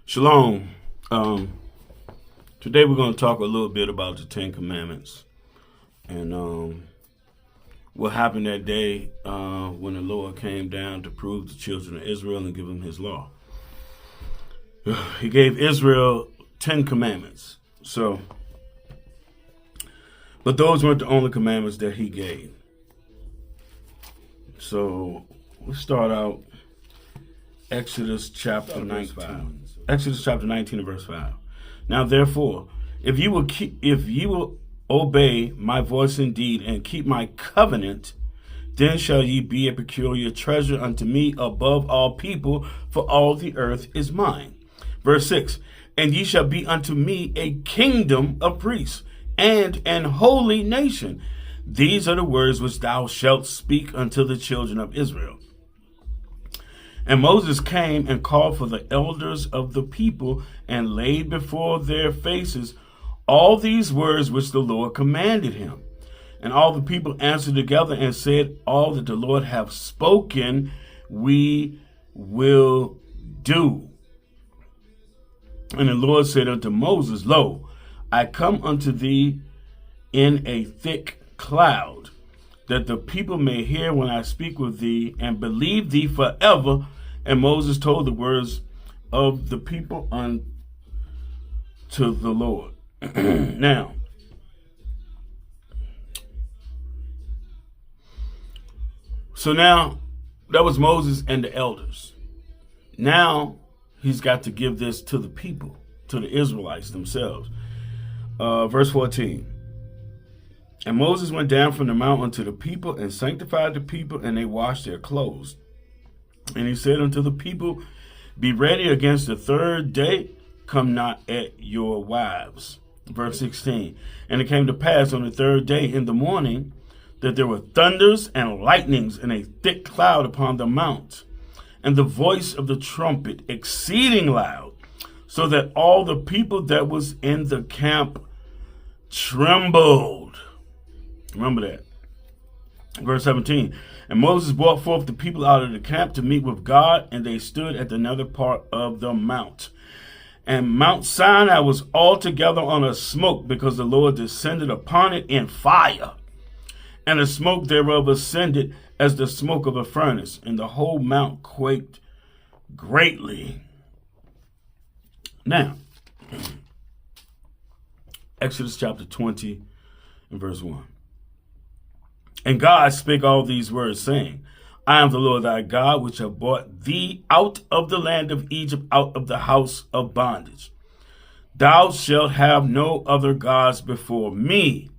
Shalom. Today we're going to talk a little bit about the Ten Commandments and what happened that day when the Lord came down to prove the children of Israel and give them his law. He gave Israel 10 commandments. But those weren't the only commandments that he gave. So let's start out Exodus chapter 19. Exodus chapter 19 and verse 5. Now therefore, if you will obey my voice indeed and keep my covenant, then shall ye be a peculiar treasure unto me above all people, for all the earth is mine. Verse 6. And ye shall be unto me a kingdom of priests and an holy nation. These are the words which thou shalt speak unto the children of Israel. And Moses came and called for the elders of the people and laid before their faces all these words which the Lord commanded him. And all the people answered together and said, all that the Lord hath spoken, we will do. And the Lord said unto Moses, Lo, I come unto thee in a thick cloud, that the people may hear when I speak with thee, and believe thee forever. And Moses told the words of the people unto the Lord. Now, that was Moses and the elders. Now he's got to give this to the people, to the Israelites themselves. Verse 14. And Moses went down from the mount unto the people and sanctified the people, and they washed their clothes. And he said unto the people, be ready against the third day, come not at your wives. Verse 16. And it came to pass on the third day in the morning that there were thunders and lightnings and a thick cloud upon the mount, and the voice of the trumpet exceeding loud, so that all the people that was in the camp trembled. Remember that. Verse 17. And Moses brought forth the people out of the camp to meet with God, and they stood at the nether part of the mount. And Mount Sinai was altogether on a smoke, because the Lord descended upon it in fire. And the smoke thereof ascended as the smoke of a furnace, and the whole mount quaked greatly. Now, Exodus chapter 20 and verse 1. And God spake all these words, saying, I am the Lord thy God, which have brought thee out of the land of Egypt, out of the house of bondage. Thou shalt have no other gods before me.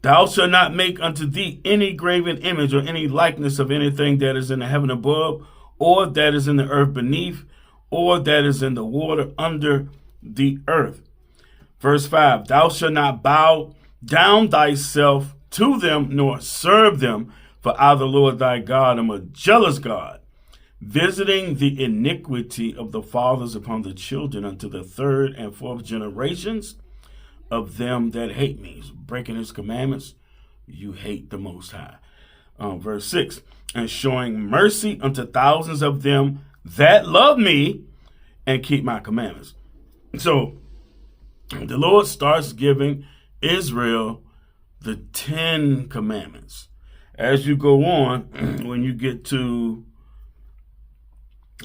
Thou shalt not make unto thee any graven image or any likeness of anything that is in the heaven above, or that is in the earth beneath, or that is in the water under the earth. Verse 5, thou shalt not bow down thyself to them, nor serve them, for I, the Lord thy God, am a jealous God, visiting the iniquity of the fathers upon the children unto the third and fourth generations of them that hate me. So breaking his commandments, you hate the Most High. Verse 6, and showing mercy unto thousands of them that love me and keep my commandments. So the Lord starts giving Israel the 10 commandments. As you go on, when you get to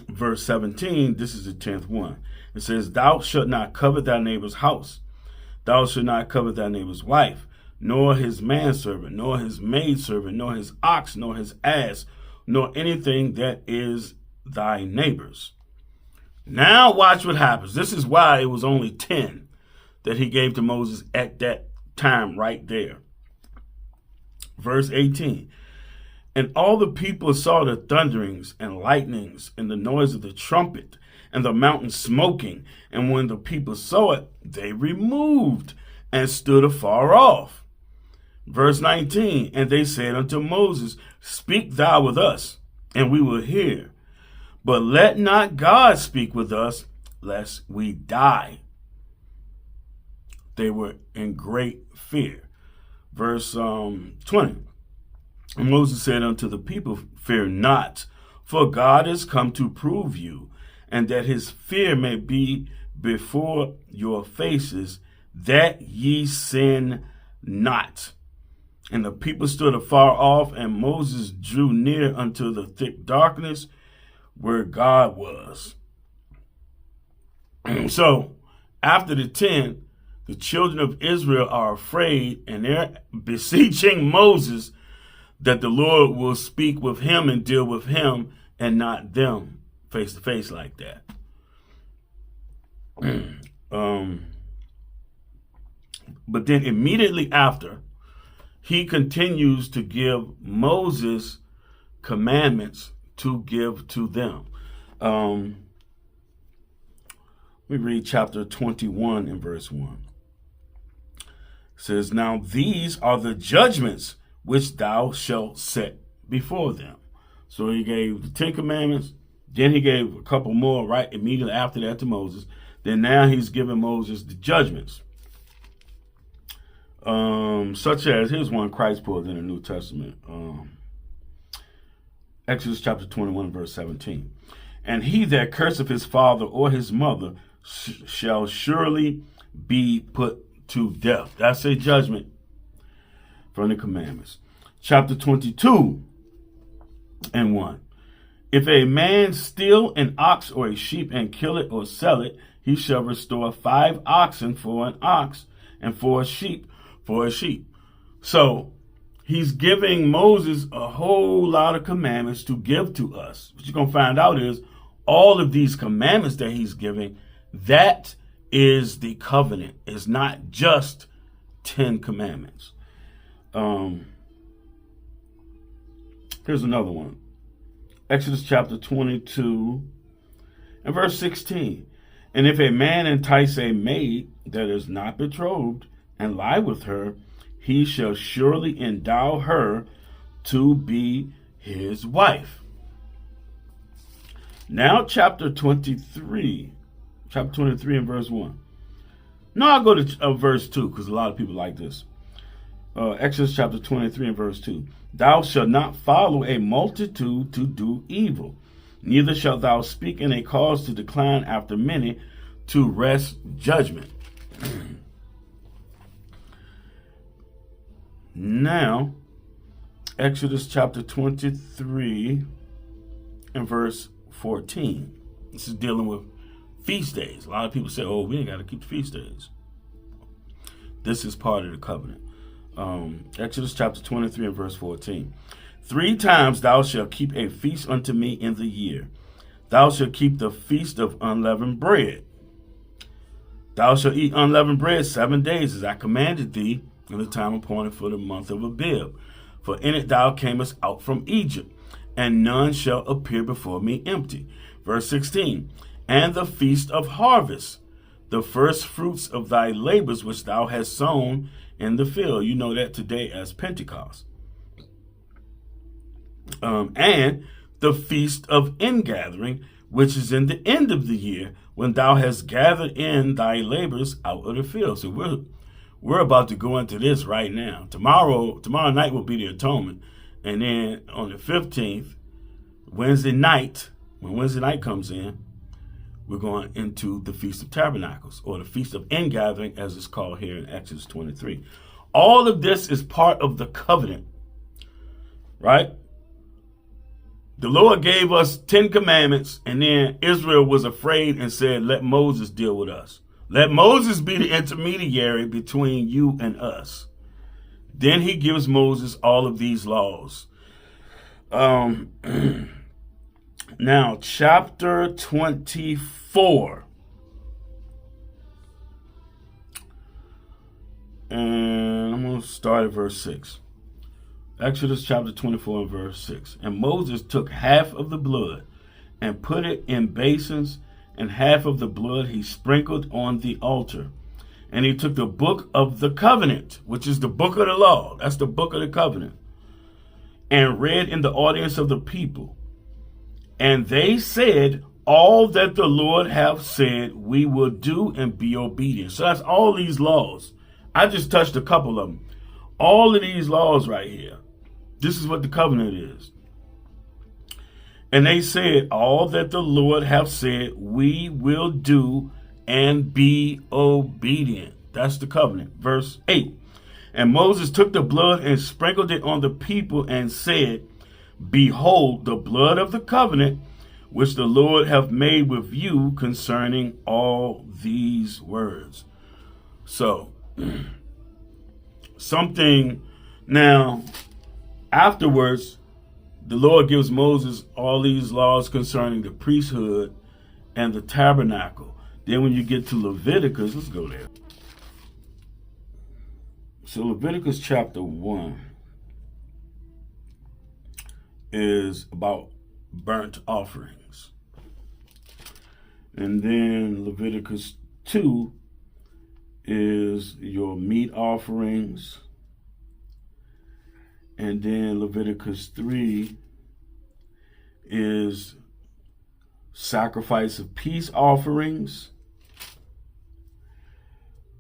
verse 17, this is the 10th one. It says, thou shalt not covet thy neighbor's house. Thou shalt not covet thy neighbor's wife, nor his manservant, nor his maidservant, nor his ox, nor his ass, nor anything that is thy neighbor's. Now watch what happens. This is why it was only 10 that he gave to Moses at that time right there. Verse 18, and all the people saw the thunderings and lightnings and the noise of the trumpet and the mountain smoking. And when the people saw it, they removed and stood afar off. Verse 19, and they said unto Moses, speak thou with us, and we will hear. But let not God speak with us, lest we die. They were in great fear. Verse 20. And Moses said unto the people, fear not, for God is come to prove you, and that his fear may be before your faces, that ye sin not. And the people stood afar off, and Moses drew near unto the thick darkness where God was. So, after the 10, the children of Israel are afraid, and they're beseeching Moses that the Lord will speak with him and deal with him and not them face to face like that. But then immediately after, he continues to give Moses commandments to give to them. We read chapter 21 and verse 1. It says, now these are the judgments which thou shalt set before them. So he gave the 10 commandments, then he gave a couple more right immediately after that to Moses. Then now he's giving Moses the judgments. Such as, here's one Christ pulled in the New Testament. Exodus chapter 21, verse 17. And he that curseth his father or his mother shall surely be put to death. That's a judgment from the commandments. Chapter 22 and 1. If a man steal an ox or a sheep and kill it or sell it, he shall restore 5 oxen for an ox and 4 sheep for a sheep. So he's giving Moses a whole lot of commandments to give to us. What you're going to find out is all of these commandments that he's giving, that is the covenant. It's not just 10 commandments. Here's another one. Exodus chapter 22 and verse 16. And if a man entice a maid that is not betrothed and lie with her, he shall surely endow her to be his wife. Now chapter 23 and verse 1. Now I'll go to verse 2 because a lot of people like this. Exodus chapter 23 and verse 2. Thou shalt not follow a multitude to do evil, neither shalt thou speak in a cause to decline after many, to wrest judgment. Now, Exodus chapter 23 and verse 14. This is dealing with feast days. A lot of people say, oh, we ain't got to keep the feast days. This is part of the covenant. Exodus chapter 23 and verse 14. 3 times thou shalt keep a feast unto me in the year. Thou shalt keep the feast of unleavened bread. Thou shalt eat unleavened bread 7 days, as I commanded thee, in the time appointed for the month of Abib. For in it thou camest out from Egypt, and none shall appear before me empty. Verse 16. And the feast of harvest, the first fruits of thy labors which thou hast sown in the field. You know that today as Pentecost. And the feast of ingathering, which is in the end of the year, when thou hast gathered in thy labors out of the field. So we're about to go into this right now. Tomorrow night will be the atonement. And then on the 15th, Wednesday night, when Wednesday night comes in, we're going into the Feast of Tabernacles, or the Feast of Ingathering, as it's called here in Exodus 23. All of this is part of the covenant, right? The Lord gave us 10 commandments, and then Israel was afraid and said, let Moses deal with us. Let Moses be the intermediary between you and us. Then he gives Moses all of these laws. Now, chapter 24. And I'm going to start at verse 6. Exodus chapter 24 and verse 6. And Moses took half of the blood and put it in basins, and half of the blood he sprinkled on the altar. And he took the book of the covenant, which is the book of the law. That's the book of the covenant. And read in the audience of the people. And they said, all that the Lord hath said, we will do and be obedient. So that's all these laws. I just touched a couple of them. All of these laws right here. This is what the covenant is. And they said, all that the Lord hath said, we will do and be obedient. That's the covenant. Verse 8. And Moses took the blood and sprinkled it on the people and said, behold, the blood of the covenant which the Lord hath made with you concerning all these words. So, something now, afterwards, the Lord gives Moses all these laws concerning the priesthood and the tabernacle. Then when you get to Leviticus, let's go there. So Leviticus chapter 1 is about burnt offerings. And then Leviticus 2 is your meat offerings. And then Leviticus 3 is sacrifice of peace offerings.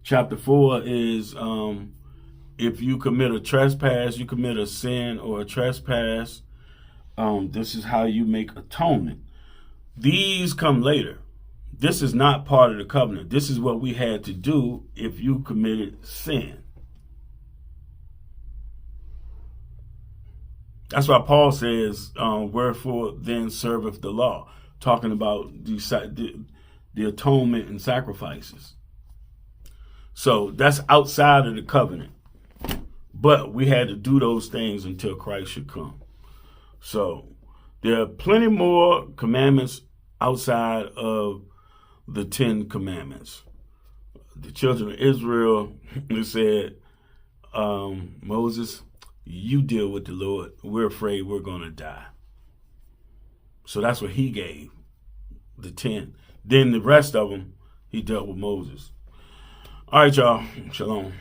Chapter 4 is if you commit a trespass, you commit a sin or a trespass, this is how you make atonement. These come later. This is not part of the covenant. This is what we had to do if you committed sin. That's why Paul says, wherefore then serveth the law, talking about the atonement and sacrifices. So that's outside of the covenant. But we had to do those things until Christ should come. So there are plenty more commandments outside of the 10 commandments. The children of Israel, they said, Moses, you deal with the Lord. We're afraid we're going to die. So that's what he gave, the 10. Then the rest of them, he dealt with Moses. All right, y'all. Shalom.